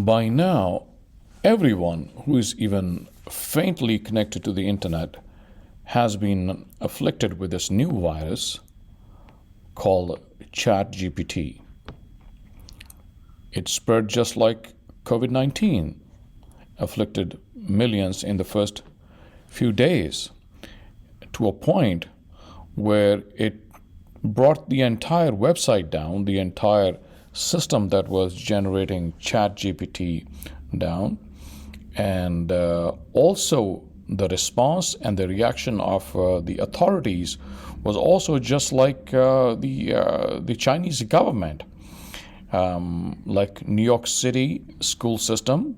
By now, everyone who is even faintly connected to the internet has been afflicted with this new virus called ChatGPT. It spread just like COVID 19, afflicted millions in the first few days, to a point where it brought the entire website down, the entire system that was generating ChatGPT down, and also the response and the reaction of the authorities was also just like the Chinese government. Like New York City school system,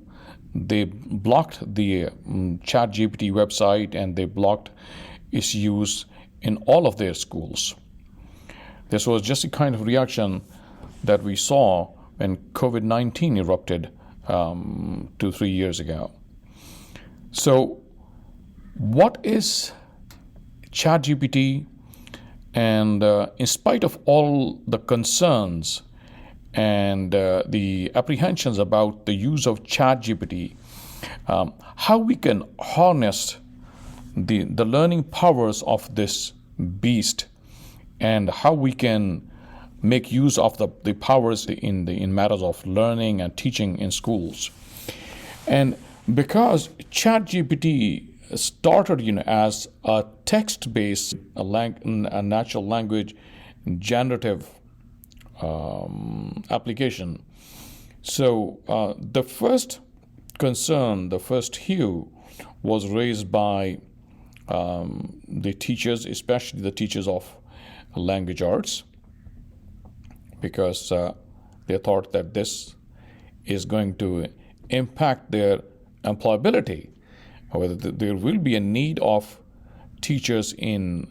they blocked the ChatGPT website and they blocked its use in all of their schools. This was just a kind of reaction that we saw when COVID 19 erupted 2-3 years ago. So, what is ChatGPT? And in spite of all the concerns and the apprehensions about the use of ChatGPT, how we can harness the learning powers of this beast, and how we can make use of the powers in matters of learning and teaching in schools. And because ChatGPT started as a text-based, a natural language generative application, so the first concern, the first hue was raised by the teachers, especially the teachers of language arts, because they thought that this is going to impact their employability, whether there will be a need of teachers in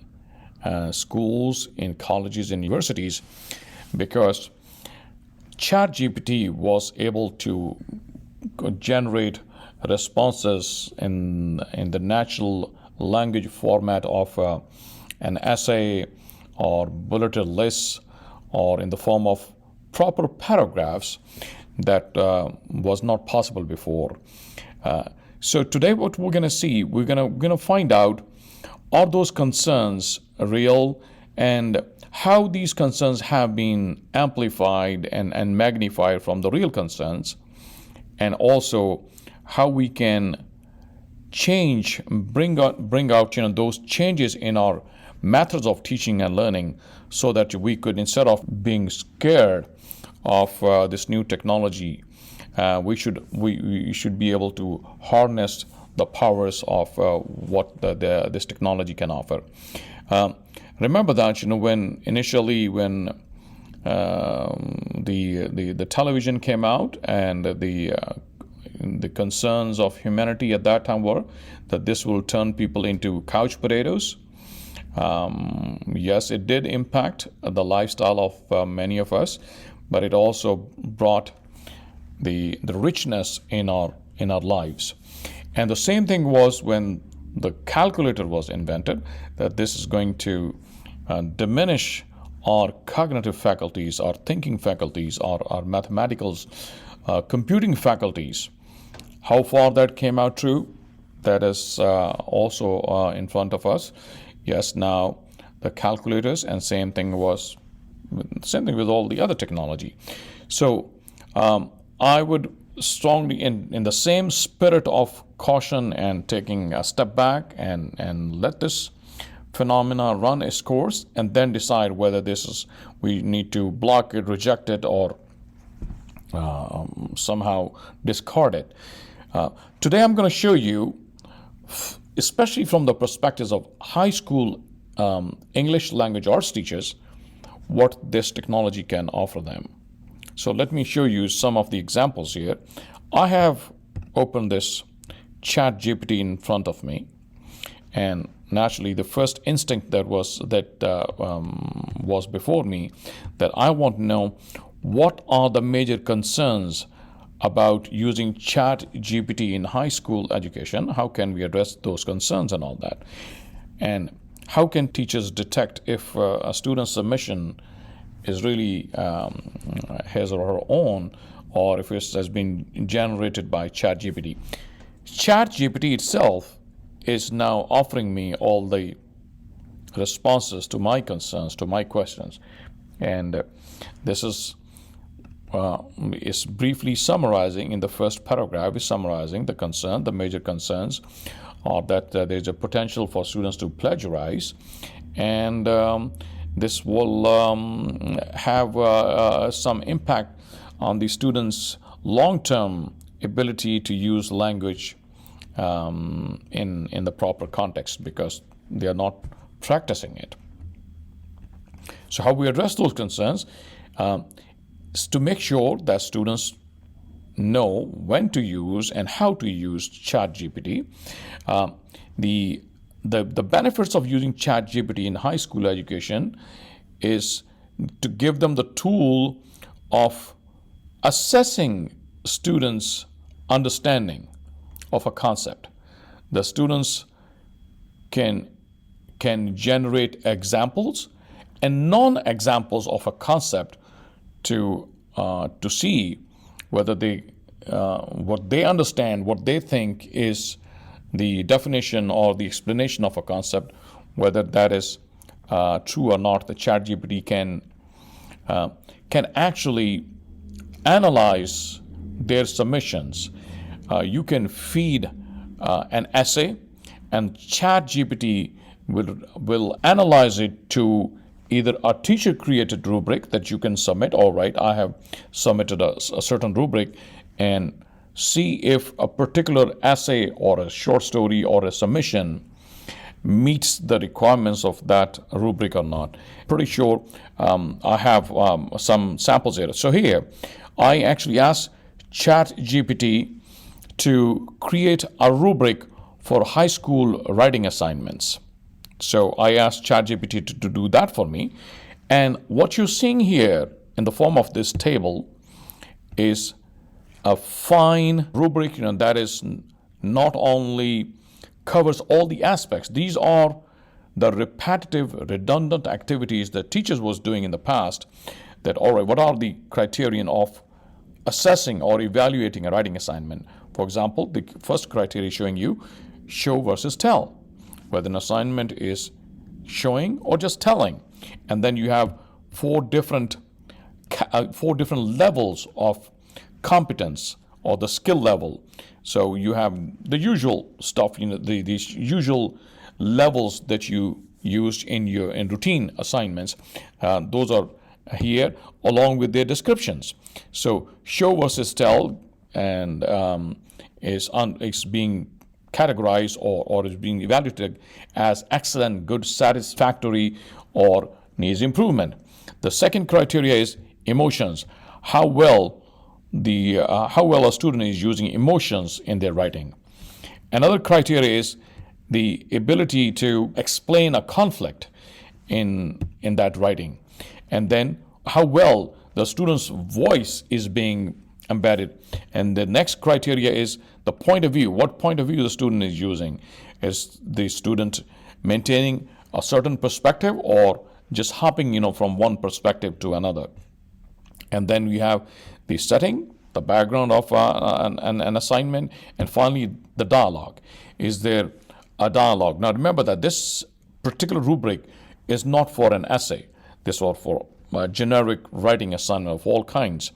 schools, in colleges, and universities, because ChatGPT was able to generate responses in the natural language format of an essay or bulleted lists, or in the form of proper paragraphs that was not possible before. So today what we're going to see, we're going to find out, are those concerns real, and how these concerns have been amplified and magnified from the real concerns, and also how we can bring out those changes in our methods of teaching and learning, so that we could, instead of being scared of this new technology, we should be able to harness the powers of what this technology can offer. Remember that when the television came out, and the concerns of humanity at that time were that this will turn people into couch potatoes. Yes, it did impact the lifestyle of many of us, but it also brought the richness in our lives. And the same thing was when the calculator was invented, that this is going to diminish our cognitive faculties, our thinking faculties, our mathematical computing faculties. How far that came out true, that is also in front of us. Yes, now the calculators, and same thing with all the other technology. So I would strongly, in the same spirit of caution and taking a step back and let this phenomena run its course, and then decide whether we need to block it, reject it, or somehow discard it. Today I'm going to show you, especially from the perspectives of high school English language arts teachers, what this technology can offer them. So let me show you some of the examples here. I have opened this ChatGPT in front of me, and naturally the first instinct that was before me, that I want to know what are the major concerns about using ChatGPT in high school education. How can we address those concerns and all that? And how can teachers detect if a student's submission is really his or her own, or if it has been generated by ChatGPT. ChatGPT itself is now offering me all the responses to my concerns, to my questions. And this is briefly summarizing in the first paragraph, is summarizing the concern, the major concerns are that there's a potential for students to plagiarize, and this will have some impact on the students' long-term ability to use language in the proper context, because they are not practicing it. So how we address those concerns is to make sure that students know when to use and how to use ChatGPT. The benefits of using ChatGPT in high school education is to give them the tool of assessing students' understanding of a concept. The students can generate examples and non-examples of a concept to see whether what they understand, what they think is the definition or the explanation of a concept, whether that is true or not. The ChatGPT can actually analyze their submissions. You can feed an essay, and ChatGPT will analyze it to either a teacher-created rubric that you can submit. All right, I have submitted a certain rubric, and see if a particular essay or a short story or a submission meets the requirements of that rubric or not. Pretty sure I have some samples here. So here, I actually asked ChatGPT to create a rubric for high school writing assignments. So I asked ChatGPT to do that for me. And what you're seeing here in the form of this table is a fine rubric, that is not only covers all the aspects. These are the repetitive, redundant activities that teachers was doing in the past. That, all right, what are the criterion of assessing or evaluating a writing assignment? For example, the first criteria is showing you show versus tell, whether an assignment is showing or just telling. And then you have four different levels of competence or the skill level. So you have the usual stuff, these usual levels that you used in routine assignments. Those are here along with their descriptions. So show versus tell and is being categorized or is being evaluated as excellent, good, satisfactory, or needs improvement. The second criteria is emotions. How well a student is using emotions in their writing. Another criteria is the ability to explain a conflict in that writing. And then how well the student's voice is being embedded. And the next criteria is the point of view. What point of view the student is using? Is the student maintaining a certain perspective or just hopping from one perspective to another? And then we have the setting, the background of an assignment, and finally the dialogue. Is there a dialogue? Now remember that this particular rubric is not for an essay. This is for generic writing assignment of all kinds.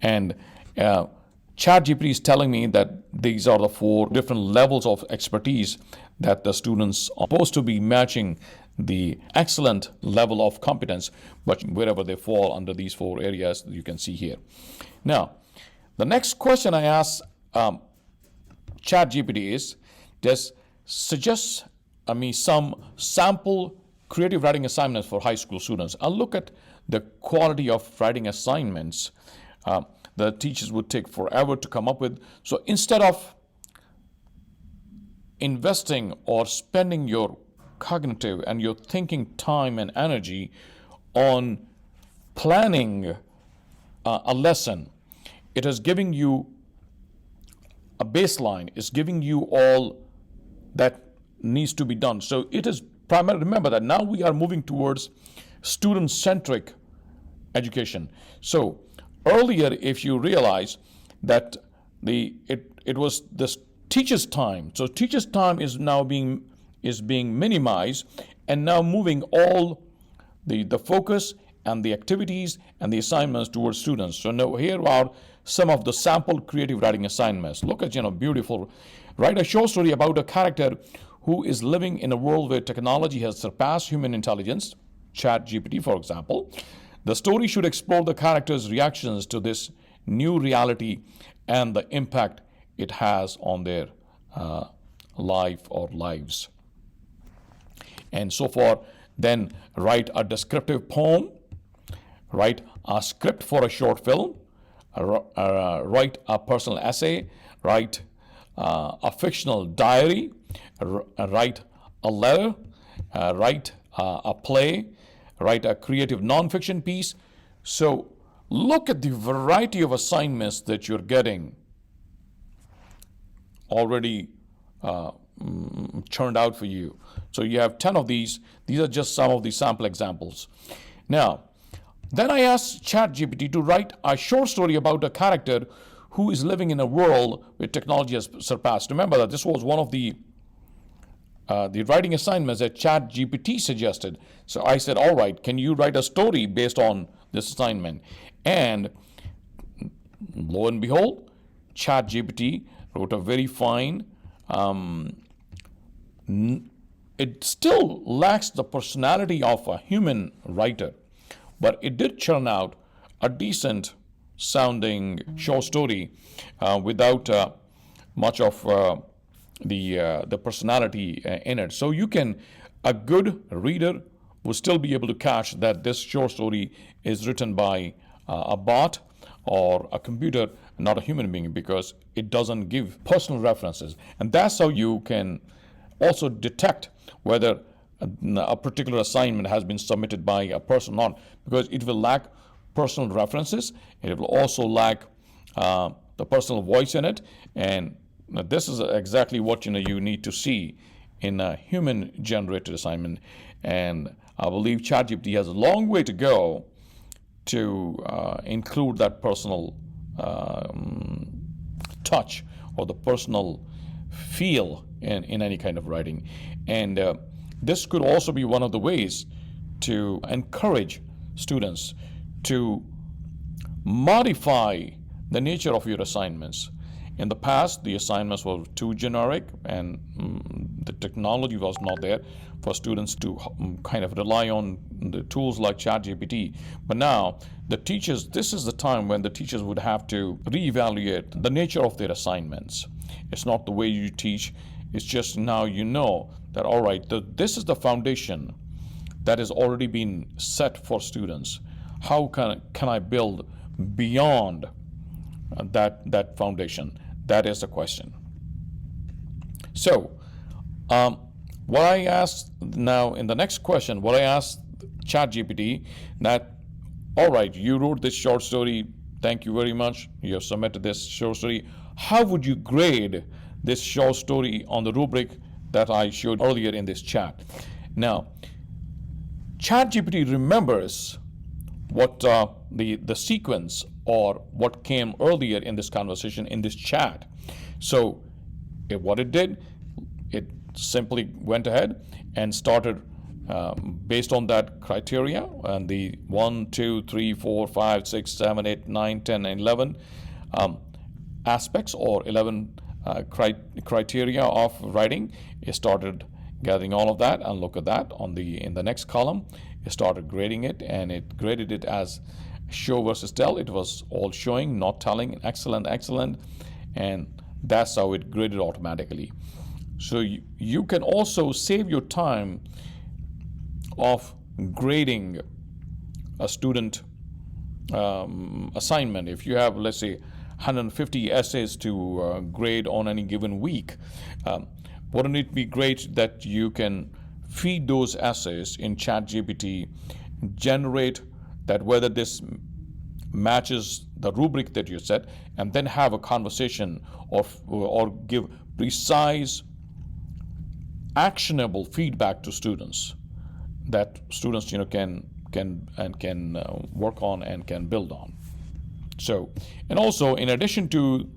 And ChatGPT is telling me that these are the four different levels of expertise that the students are supposed to be matching the excellent level of competence, but wherever they fall under these four areas you can see here. Now, the next question I asked ChatGPT is, suggest me some sample creative writing assignments for high school students. I'll look at the quality of writing assignments the teachers would take forever to come up with. So instead of investing or spending your cognitive and your thinking time and energy on planning a lesson, it is giving you a baseline, it's giving you all that needs to be done. So it is primarily, remember that now we are moving towards student-centric education. So earlier, if you realize that it was the teacher's time, so teacher's time is now being minimized, and now moving all the focus and the activities and the assignments towards students. So now here are some of the sample creative writing assignments. Look at, beautiful. Write a short story about a character who is living in a world where technology has surpassed human intelligence, ChatGPT, for example. The story should explore the character's reactions to this new reality and the impact it has on their life or lives. And so far, then write a descriptive poem, write a script for a short film, write a personal essay, write a fictional diary, write a letter, write a play, write a creative nonfiction piece. So look at the variety of assignments that you're getting already churned out for you. So you have 10 of these. These are just some of the sample examples. Now, then I asked ChatGPT to write a short story about a character who is living in a world where technology has surpassed. Remember that this was one of the writing assignments that ChatGPT suggested. So I said, all right, can you write a story based on this assignment? And lo and behold, ChatGPT wrote a very fine, it still lacks the personality of a human writer, but it did churn out a decent sounding short story without much of the personality in it. So a good reader will still be able to catch that this short story is written by a bot or a computer, not a human being, because it doesn't give personal references. And that's how you can also detect whether a particular assignment has been submitted by a person or not, because it will lack personal references. It will also lack the personal voice in it. And this is exactly what you need to see in a human-generated assignment. And I believe ChatGPT has a long way to go to include that personal touch or the personal feel in any kind of writing. And this could also be one of the ways to encourage students to modify the nature of your assignments. In the past, the assignments were too generic, and the technology was not there for students to kind of rely on the tools like ChatGPT. But now, this is the time when the teachers would have to reevaluate the nature of their assignments. It's not the way you teach, it's just now you know that, all right, this is the foundation that has already been set for students. How can I build beyond that foundation? That is the question. So, what I asked now in the next question, what I asked ChatGPT, that, all right, you wrote this short story, thank you very much, you have submitted this short story. How would you grade this short story on the rubric that I showed earlier in this chat? Now, ChatGPT remembers what the sequence or what came earlier in this conversation, in this chat. So what it did, it simply went ahead and started based on that criteria, and the 1, 2, 3, 4, 5, 6, 7, 8, 9, 10, and 11 aspects or 11 criteria of writing. It started gathering all of that, and look at that in the next column. It started grading it, and it graded it as show versus tell. It was all showing, not telling, excellent, and that's how it graded automatically. So you can also save your time of grading a student assignment. If you have, let's say, 150 essays to grade on any given week, wouldn't it be great that you can feed those essays in ChatGPT, generate that whether this matches the rubric that you set, and then have a conversation or give precise, actionable feedback to students that students can work on and can build on. So, and also in addition to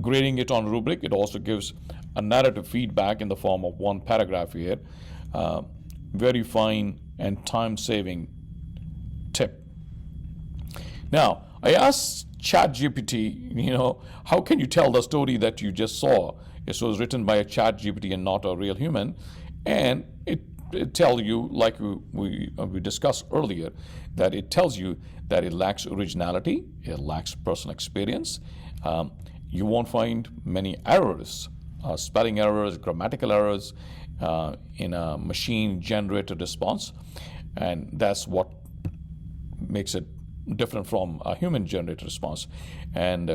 grading it on rubric, it also gives a narrative feedback in the form of one paragraph here. Very fine and time-saving tip. Now, I asked ChatGPT, how can you tell the story that you just saw? It was written by a ChatGPT and not a real human, and it tells you, like we discussed earlier, that it tells you that it lacks originality, it lacks personal experience. You won't find many errors, spelling errors, grammatical errors in a machine-generated response, and that's what makes it different from a human-generated response. And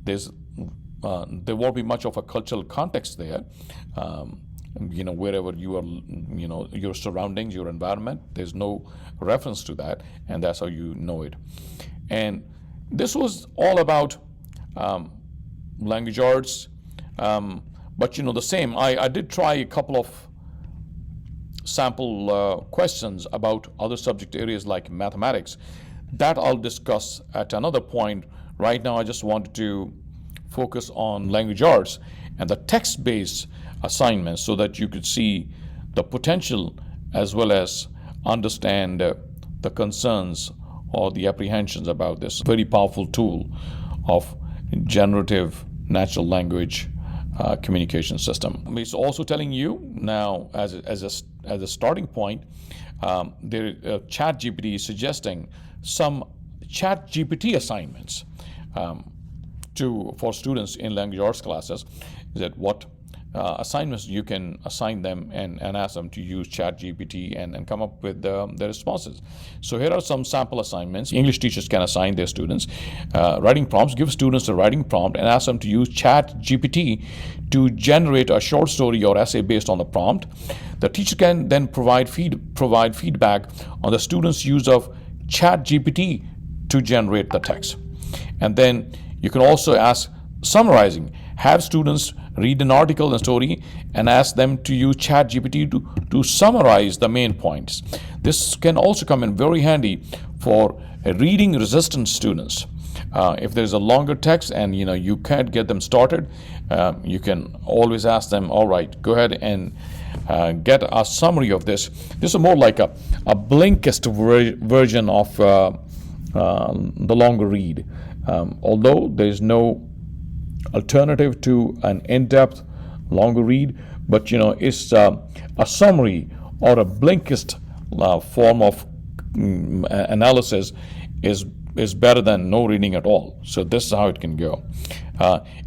there won't be much of a cultural context there. Wherever you are, your surroundings, your environment, there's no reference to that, and that's how you know it. And this was all about language arts, but the same. I did try a couple of sample questions about other subject areas like mathematics. That I'll discuss at another point. Right now, I just wanted to focus on language arts and the text-based assignments so that you could see the potential as well as understand the concerns or the apprehensions about this very powerful tool of generative natural language communication system. It's also telling you now, as a starting point, ChatGPT is suggesting some ChatGPT assignments for students in language arts classes. That what assignments you can assign them and ask them to use ChatGPT and come up with the responses. So here are some sample assignments English teachers can assign their students. Writing prompts: give students a writing prompt and ask them to use ChatGPT to generate a short story or essay based on the prompt. The teacher can then provide feedback on the student's use of ChatGPT to generate the text. And then you can also ask summarizing. Have students read an article and story and ask them to use ChatGPT to summarize the main points. This can also come in very handy for reading resistant students. If there's a longer text and you can't get them started, you can always ask them, all right, go ahead and get a summary of this. This is more like a Blinkist version of the longer read. Although there's no alternative to an in-depth longer read, but it's a summary or a Blinkist form of analysis is better than no reading at all. So this is how it can go.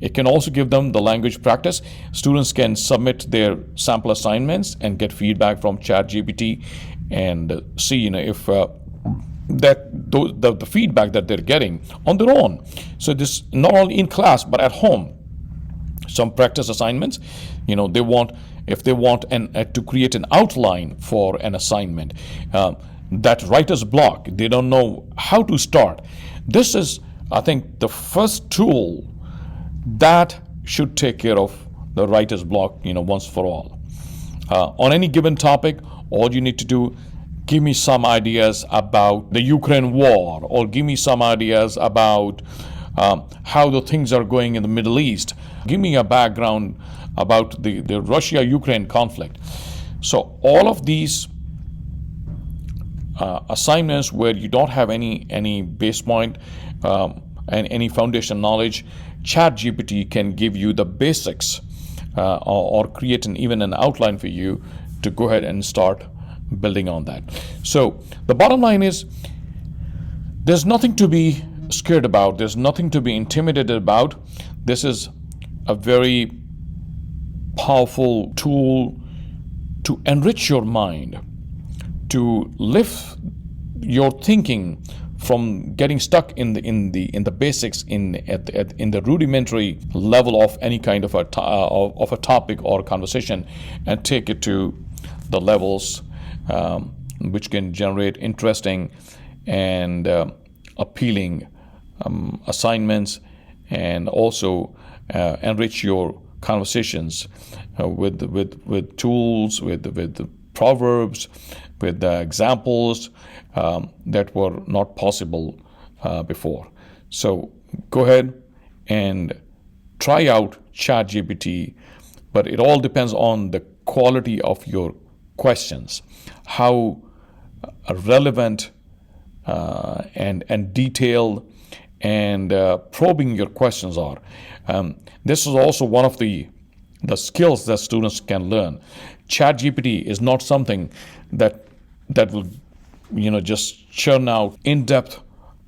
It can also give them the language practice. Students can submit their sample assignments and get feedback from ChatGPT and see if the feedback that they're getting on their own. So this not only in class but at home. Some practice assignments, if they want to create an outline for an assignment, that writer's block, they don't know how to start. This is, I think, the first tool that should take care of the writer's block, once for all. On any given topic, all you need to do, give me some ideas about the Ukraine war, or give me some ideas about how the things are going in the Middle East. Give me a background about the Russia-Ukraine conflict. So all of these assignments where you don't have any base point and any foundation knowledge, ChatGPT can give you the basics or create even an outline for you to go ahead and start building on that. So the bottom line is, there's nothing to be scared about. There's nothing to be intimidated about. This is a very powerful tool to enrich your mind, to lift your thinking from getting stuck in the basics, in the rudimentary level of any kind of a topic or conversation, and take it to the levels which can generate interesting and appealing assignments, and also enrich your conversations with tools, with proverbs, with examples that were not possible before. So go ahead and try out ChatGPT, but it all depends on the quality of your questions, how relevant and detailed and probing your questions are. This is also one of the skills that students can learn. ChatGPT is not something that will just churn out in-depth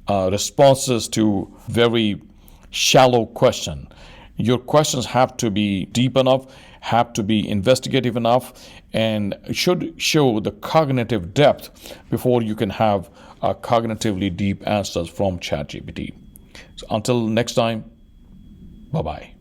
responses to very shallow question. Your questions have to be deep enough, have to be investigative enough, and should show the cognitive depth before you can have cognitively deep answers from ChatGPT. So until next time, bye-bye.